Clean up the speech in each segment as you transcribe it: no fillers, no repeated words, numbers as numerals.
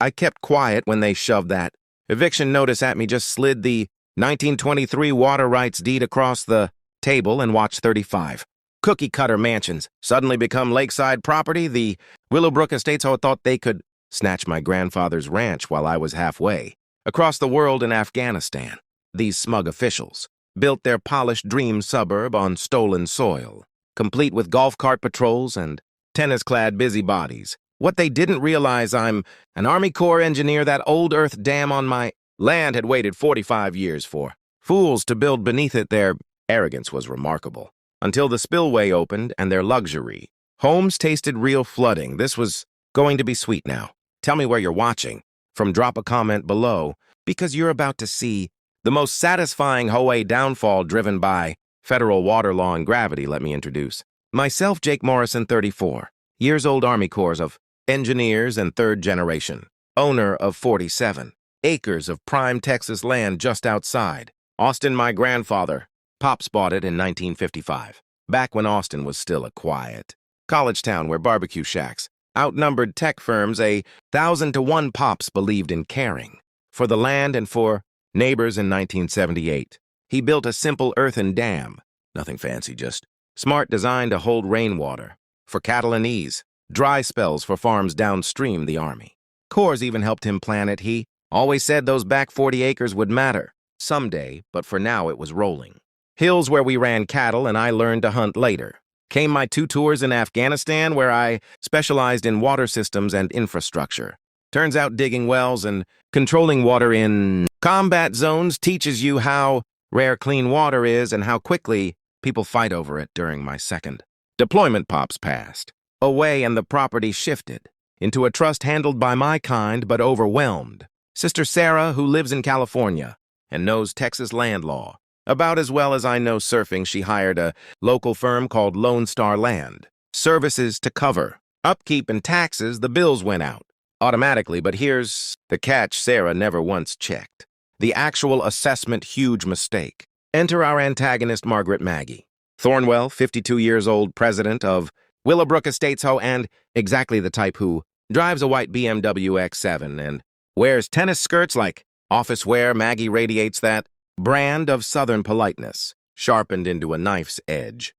I kept quiet when they shoved that eviction notice at me, just slid the 1923 water rights deed across the table and watched 35 cookie-cutter mansions suddenly become lakeside property. The Willowbrook Estates thought they could snatch my grandfather's ranch while I was halfway across the world in Afghanistan. These smug officials built their polished dream suburb on stolen soil, complete with golf cart patrols and tennis-clad busybodies. What they didn't realize, I'm an Army Corps engineer. That old earth dam on my land had waited 45 years for fools to build beneath it. Their arrogance was remarkable, until the spillway opened and their luxury homes tasted real flooding. This was going to be sweet now. Tell me where you're watching. Drop a comment below, because you're about to see the most satisfying HOA downfall driven by federal water law and gravity. Let me introduce myself, Jake Morrison, 34 years old, Army Corps of Engineers and third generation, owner of 47 acres of prime Texas land just outside Austin. My grandfather, Pops, bought it in 1955, back when Austin was still a quiet college town where barbecue shacks outnumbered tech firms. 1,000 to 1 Pops believed in caring for the land and for neighbors. In 1978, he built a simple earthen dam, nothing fancy, just smart design to hold rainwater for cattle and ease dry spells for farms downstream. The Army Corps even helped him plan it. He always said those back 40 acres would matter someday, but for now it was rolling hills where we ran cattle, and I learned to hunt later. Came my 2 tours in Afghanistan, where I specialized in water systems and infrastructure. Turns out digging wells and controlling water in combat zones teaches you how rare clean water is and how quickly people fight over it. During my second deployment, Pops passed away and the property shifted into a trust handled by my kind but overwhelmed sister Sarah, who lives in California and knows Texas land law about as well as I know surfing. She hired a local firm called Lone Star Land Services to cover upkeep and taxes. The bills went out automatically, but here's the catch: Sarah never once checked the actual assessment. Huge mistake. Enter our antagonist, Margaret Maggie Thornwell, 52 years old, president of Willowbrook Estates HOA, and exactly the type who drives a white BMW X7 and wears tennis skirts like office wear. Maggie radiates that brand of Southern politeness, sharpened into a knife's edge.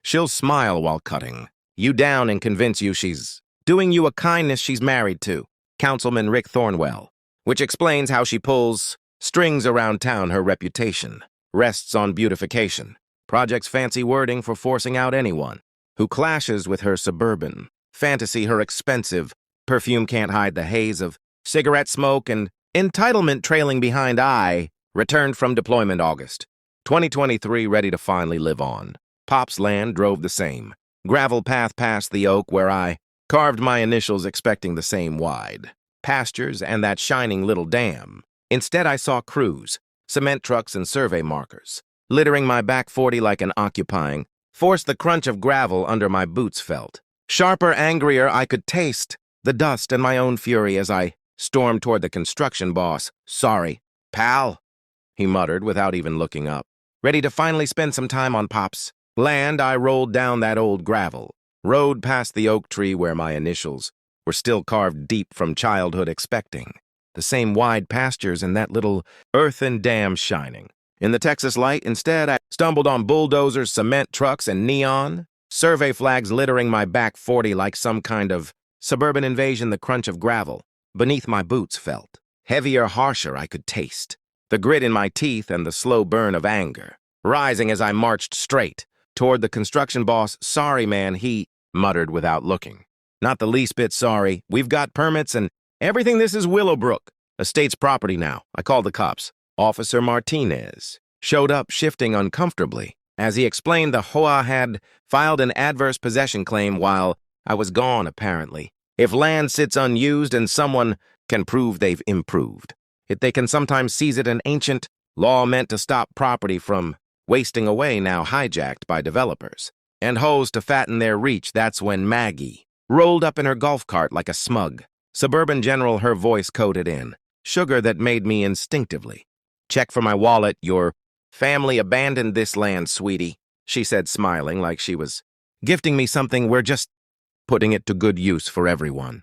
She'll smile while cutting you down and convince you she's doing you a kindness. She's married to Councilman Rick Thornwell, which explains how she pulls strings around town. Her reputation rests on beautification projects, fancy wording for forcing out anyone who clashes with her suburban fantasy. Her expensive perfume can't hide the haze of cigarette smoke and entitlement trailing behind. I returned from deployment August 2023, ready to finally live on Pop's land. Drove the same gravel path past the oak where I carved my initials, expecting the same wide pastures and that shining little dam. Instead, I saw crews, cement trucks, and survey markers littering my back 40 like an occupying force. The crunch of gravel under my boots felt sharper, angrier. I could taste the dust and my own fury as I stormed toward the construction boss. "Sorry, pal," he muttered without even looking up. Ready to finally spend some time on Pop's land, I rolled down that old gravel road past the oak tree where my initials were still carved deep from childhood, expecting the same wide pastures and that little earthen dam shining in the Texas light. Instead, I stumbled on bulldozers, cement trucks, and neon survey flags littering my back 40 like some kind of suburban invasion. The crunch of gravel beneath my boots felt heavier, harsher. I could taste the grit in my teeth and the slow burn of anger rising as I marched straight toward the construction boss. "Sorry, man," he muttered without looking. "Not the least bit sorry. We've got permits and everything. This is Willowbrook Estates property now." I called the cops. Officer Martinez showed up, shifting uncomfortably as he explained the HOA had filed an adverse possession claim while I was gone, apparently. If land sits unused and someone can prove they've improved, they can sometimes seize it. An ancient law meant to stop property from wasting away, now hijacked by developers and hoes to fatten their reach. That's when Maggie rolled up in her golf cart like a smug suburban general, her voice coated in sugar that made me instinctively check for my wallet. "Your family abandoned this land, sweetie," she said, smiling like she was gifting me something. "We're just putting it to good use for everyone."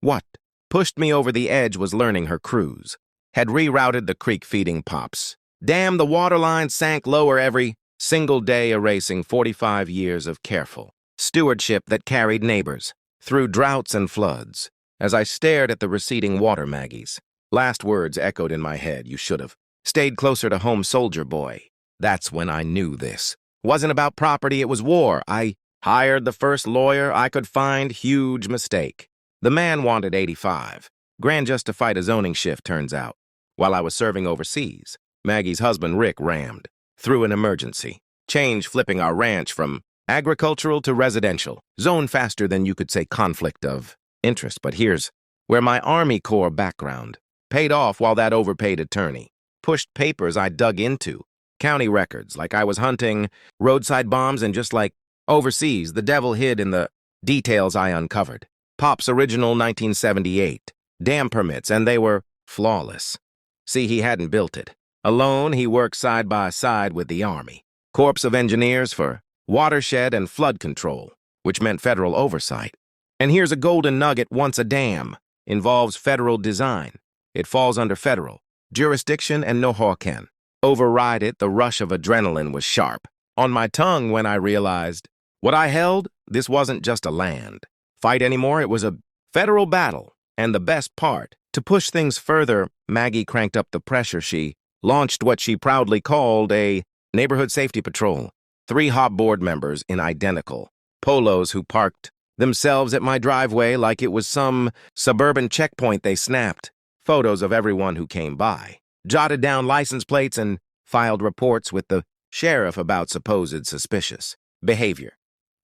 "What?" pushed me over the edge was learning her cruise. Had rerouted the creek feeding pops. Damn, the waterline sank lower every single day, erasing 45 years of careful stewardship that carried neighbors through droughts and floods. As I stared at the receding water, Maggie's last words echoed in my head. You should have stayed closer to home, soldier boy. That's when I knew this wasn't about property, it was war. I hired the first lawyer I could find. Huge mistake. The man wanted 85 grand just to fight a zoning shift, turns out. While I was serving overseas, Maggie's husband, Rick, rammed through an emergency, change flipping our ranch from agricultural to residential, zone faster than you could say conflict of interest. But here's where my Army Corps background paid off while that overpaid attorney pushed papers I dug into, county records, like I was hunting roadside bombs, and just like overseas, the devil hid in the details I uncovered. Pop's original 1978 dam permits, and they were flawless. See, he hadn't built it. Alone, he worked side by side with the Army Corps of Engineers for watershed and flood control, which meant federal oversight. And here's a golden nugget: once a dam involves federal design, it falls under federal jurisdiction, and no HOA can override it. The rush of adrenaline was sharp on my tongue when I realized what I held. This wasn't just a land fight anymore, it was a federal battle. And the best part, to push things further, Maggie cranked up the pressure. She launched what she proudly called a neighborhood safety patrol. 3 HOP board members in identical polos who parked themselves at my driveway like it was some suburban checkpoint. They snapped photos of everyone who came by, jotted down license plates, and filed reports with the sheriff about supposed suspicious behavior.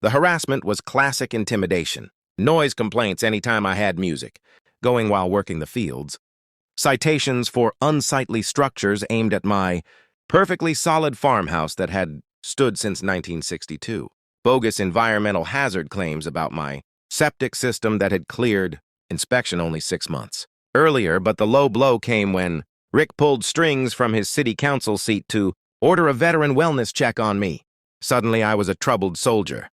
The harassment was classic intimidation. Noise complaints anytime I had music going while working the fields. Citations for unsightly structures aimed at my perfectly solid farmhouse that had stood since 1962. Bogus environmental hazard claims about my septic system that had cleared inspection only 6 months earlier. But the low blow came when Rick pulled strings from his city council seat to order a veteran wellness check on me. Suddenly, I was a troubled soldier,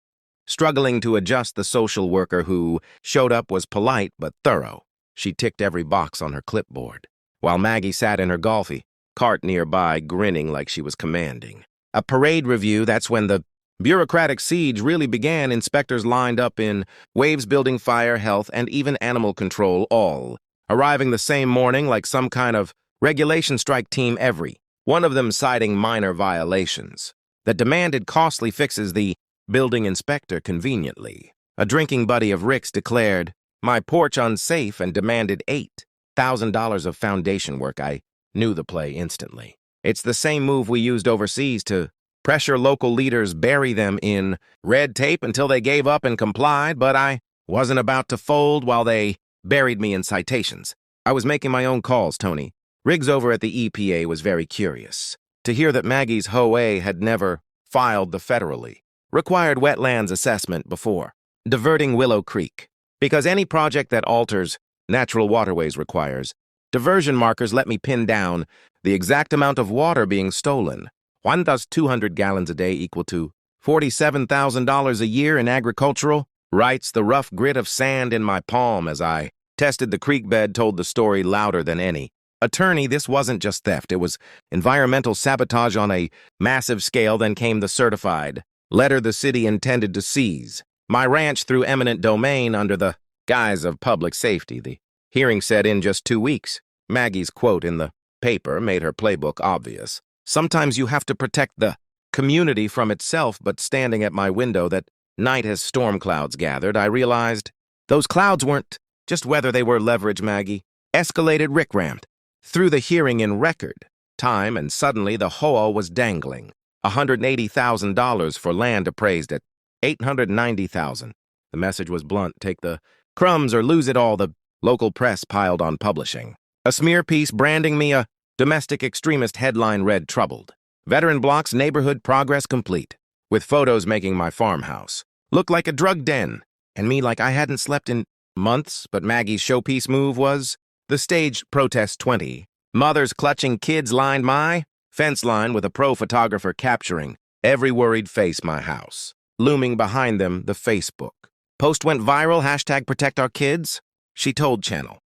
struggling to adjust. The social worker who showed up was polite but thorough. She ticked every box on her clipboard, while Maggie sat in her golfy cart nearby, grinning like she was commanding a parade review. That's when the bureaucratic siege really began. Inspectors lined up in waves, building, fire, health, and even animal control, all arriving the same morning like some kind of regulation strike team, every one of them citing minor violations that demanded costly fixes. The building inspector, conveniently a drinking buddy of Rick's, declared my porch unsafe and demanded $8,000 of foundation work. I knew the play instantly. It's the same move we used overseas to pressure local leaders, bury them in red tape until they gave up and complied. But I wasn't about to fold while they buried me in citations. I was making my own calls, Tony. Riggs over at the EPA was very curious to hear that Maggie's HOA had never filed the federally required wetlands assessment before diverting Willow Creek, because any project that alters natural waterways requires diversion markers. Let me pin down the exact amount of water being stolen. 1,200 gallons a day equal to $47,000 a year in agricultural rights. The rough grit of sand in my palm as I tested the creek bed told the story louder than any attorney. This wasn't just theft, it was environmental sabotage on a massive scale. Then came the certified letter the city intended to seize my ranch through eminent domain under the guise of public safety. The hearing set in just 2 weeks. Maggie's quote in the paper made her playbook obvious. Sometimes you have to protect the community from itself. But standing at my window that night as storm clouds gathered, I realized those clouds weren't just weather, they were leverage. Maggie escalated. Rick rammed through the hearing in record time, and suddenly the HOA was dangling $180,000 for land appraised at $890,000. The message was blunt: take the crumbs or lose it all. The local press piled on, publishing a smear piece branding me a domestic extremist. Headline read, troubled veteran blocks neighborhood progress complete, with photos making my farmhouse look like a drug den, and me like I hadn't slept in months. But Maggie's showpiece move was the staged protest. 20 mothers clutching kids lined my fence line with a pro photographer capturing every worried face. My house looming behind them. The Facebook post went viral. #ProtectOurKids. She told Channel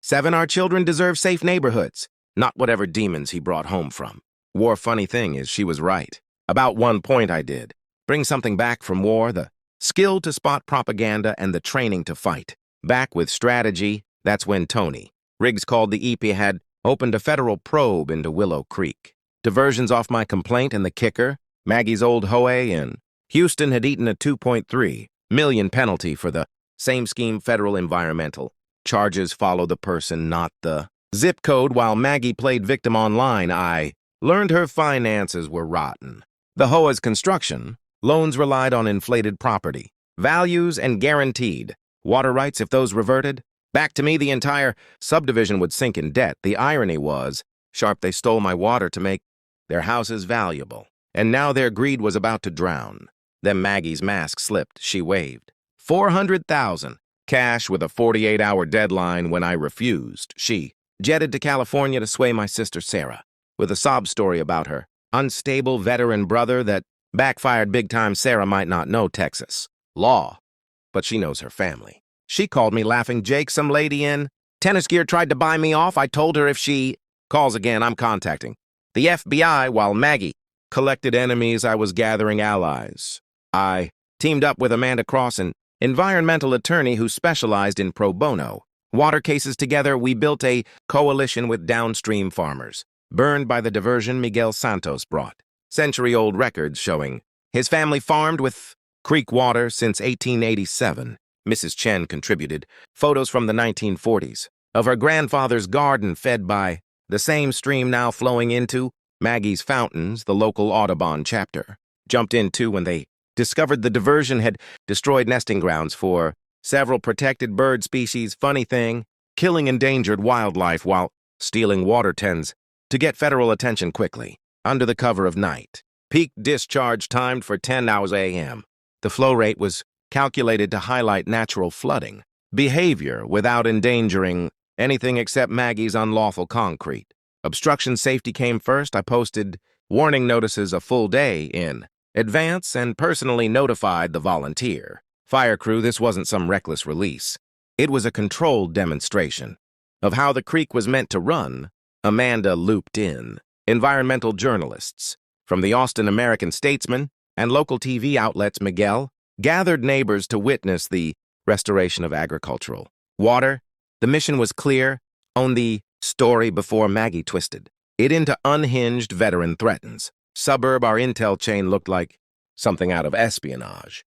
7, our children deserve safe neighborhoods, not whatever demons he brought home from. War, funny thing is, she was right. About one point I did. Bring something back from war, the skill to spot propaganda and the training to fight. Back with strategy, that's when Tony Riggs called the EP had opened a federal probe into Willow Creek. Diversions off my complaint and the kicker, Maggie's old HOA in Houston had eaten a $2.3 million penalty for the same scheme. Federal environmental charges follow the person, not the zip code. While Maggie played victim online, I learned her finances were rotten. The HOA's construction loans relied on inflated property values and guaranteed water rights. If those reverted back to me, the entire subdivision would sink in debt. The irony was, sharp, they stole my water to make their houses valuable, and now their greed was about to drown. Then Maggie's mask slipped. She waved. $400,000 cash with a 48-hour deadline. When I refused, she jetted to California to sway my sister Sarah with a sob story about her unstable veteran brother that backfired big time. Sarah might not know Texas law, but she knows her family. She called me laughing. Jake, some lady in tennis gear tried to buy me off. I told her if she calls again, I'm contacting the FBI. While Maggie collected enemies, I was gathering allies. I teamed up with Amanda Cross, an environmental attorney who specialized in pro bono water cases. Together, we built a coalition with downstream farmers burned by the diversion Miguel Santos brought. Century-old records showing his family farmed with creek water since 1887. Mrs. Chen contributed photos from the 1940s of her grandfather's garden fed by the same stream now flowing into Maggie's fountains. The local Audubon chapter jumped in too when they discovered the diversion had destroyed nesting grounds for several protected bird species. Funny thing, killing endangered wildlife while stealing water tends to get federal attention quickly. Under the cover of night, peak discharge timed for 10 hours a.m. The flow rate was calculated to highlight natural flooding behavior without endangering anything except Maggie's unlawful concrete. Obstruction safety came first. I posted warning notices a full day in advance and personally notified the volunteer fire crew. This wasn't some reckless release. It was a controlled demonstration of how the creek was meant to run. Amanda looped in environmental journalists from the Austin American-Statesman and local TV outlets. Miguel gathered neighbors to witness the restoration of agricultural water. The mission was clear. On the story before Maggie twisted it into unhinged veteran threatens suburb. Our intel chain looked like something out of espionage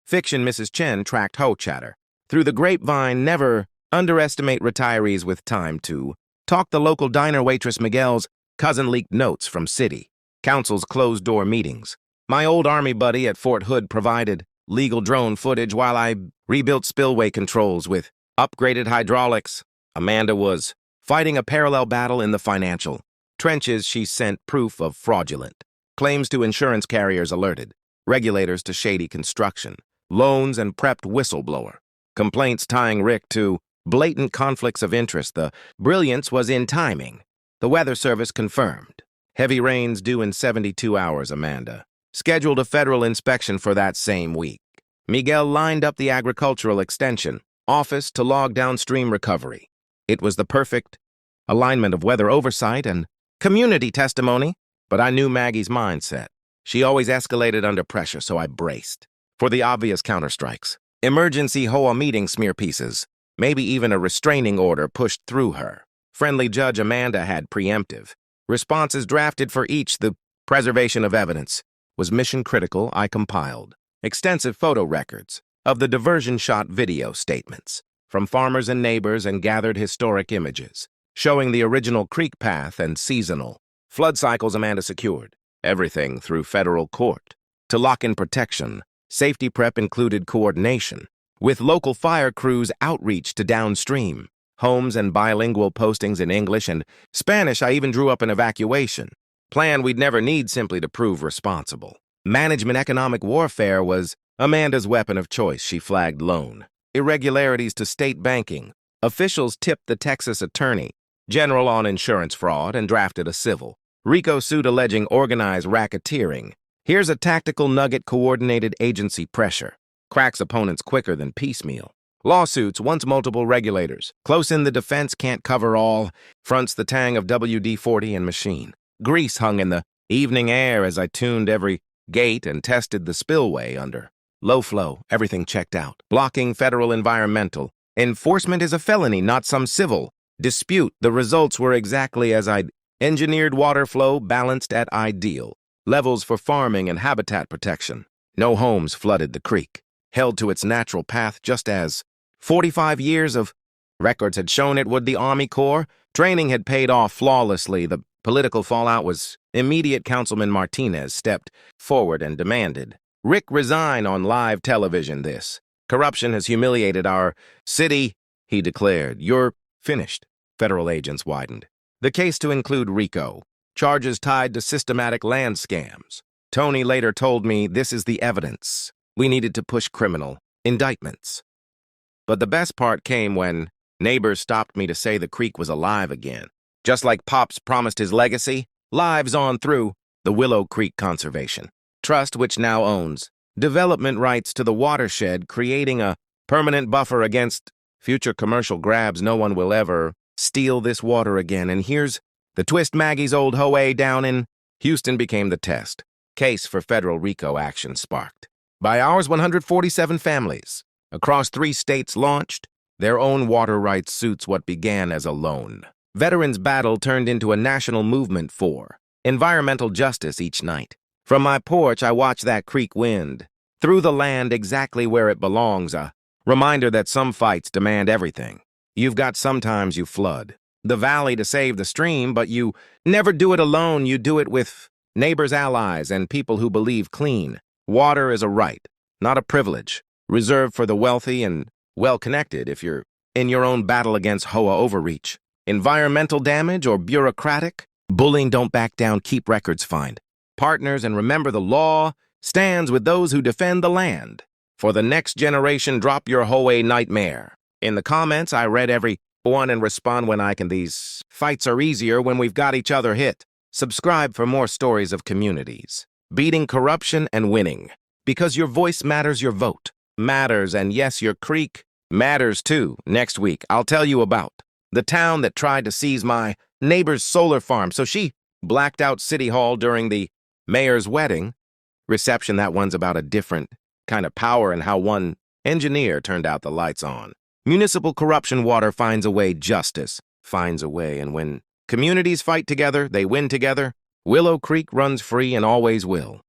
fiction. Mrs. Chen tracked Ho chatter through the grapevine. Never underestimate retirees with time to talk. The local diner waitress Miguel's cousin leaked notes from city council's closed-door meetings. My old army buddy at Fort Hood provided legal drone footage while I rebuilt spillway controls with upgraded hydraulics. Amanda was fighting a parallel battle in the financial trenches. She sent proof of fraudulent claims to insurance carriers, alerted regulators to shady construction loans, and prepped whistleblower complaints tying Rick to blatant conflicts of interest. The brilliance was in timing. The Weather Service confirmed heavy rains due in 72 hours. Amanda scheduled a federal inspection for that same week. Miguel lined up the agricultural extension office to log downstream recovery. It was the perfect alignment of weather oversight and community testimony, but I knew Maggie's mindset. She always escalated under pressure, so I braced for the obvious counterstrikes. Emergency HOA meeting smear pieces, maybe even a restraining order pushed through her. Friendly Judge Amanda had preemptive responses drafted for each. The preservation of evidence was mission critical. I compiled extensive photo records of the diversion shot video statements from farmers and neighbors and gathered historic images showing the original creek path and seasonal flood cycles. Amanda secured everything through federal court to lock in protection. Safety prep included coordination with local fire crews, outreach to downstream homes, and bilingual postings in English and Spanish. I even drew up an evacuation plan we'd never need simply to prove responsible. Management economic warfare was Amanda's weapon of choice. She flagged loan irregularities to state banking. Officials tipped the Texas Attorney General on insurance fraud and drafted a civil RICO suit alleging organized racketeering. Here's a tactical nugget: coordinated agency pressure cracks opponents quicker than piecemeal Lawsuits, once multiple regulators. Close in the defense can't cover all. Fronts the tang of WD-40 and machine. Grease hung in the evening air as I tuned every gate and tested the spillway under. Low flow, everything checked out. Blocking federal environmental. Enforcement is a felony, not some civil dispute. The results were exactly as I'd engineered. Water flow balanced at ideal levels for farming and habitat protection. No homes flooded the creek, held to its natural path just as 45 years of records had shown it would. The Army Corps training had paid off flawlessly. The political fallout was immediate. Councilman Martinez stepped forward and demanded Rick resign on live television. This corruption has humiliated our city, he declared. You're finished. Federal agents widened the case to include RICO, charges tied to systematic land scams. Tony later told me this is the evidence. We needed to push criminal indictments. But the best part came when neighbors stopped me to say the creek was alive again. Just like Pops promised his legacy, lives on through the Willow Creek Conservation Trust, which now owns development rights to the watershed, creating a permanent buffer against future commercial grabs. No one will ever steal this water again. And here's the twist. Maggie's old HOA down in Houston became the test case for federal RICO action, sparked by ours. 147 families across 3 states launched their own water rights suits. What began as a lone veterans battle turned into a national movement for environmental justice. Each night from my porch, I watch that creek wind through the land exactly where it belongs, a reminder that some fights demand everything you've got. Sometimes you flood the valley to save the stream, but you never do it alone. You do it with neighbors, allies, and people who believe clean water is a right, not a privilege, reserved for the wealthy and well-connected. If you're in your own battle against HOA overreach, environmental damage, or bureaucratic bullying, don't back down. Keep records, find partners, and remember the law stands with those who defend the land. For the next generation, drop your HOA nightmare in the comments. I read every one and respond when I can. These fights are easier when we've got each other. Hit subscribe for more stories of communities beating corruption and winning, because your voice matters, your vote matters, and yes, your creek matters too. Next week, I'll tell you about the town that tried to seize my neighbor's solar farm, so she blacked out City Hall during the mayor's wedding reception. That one's about a different kind of power and how one engineer turned out the lights on. Municipal corruption. Water finds a way. Justice finds a way. And when communities fight together, they win together. Willow Creek runs free and always will.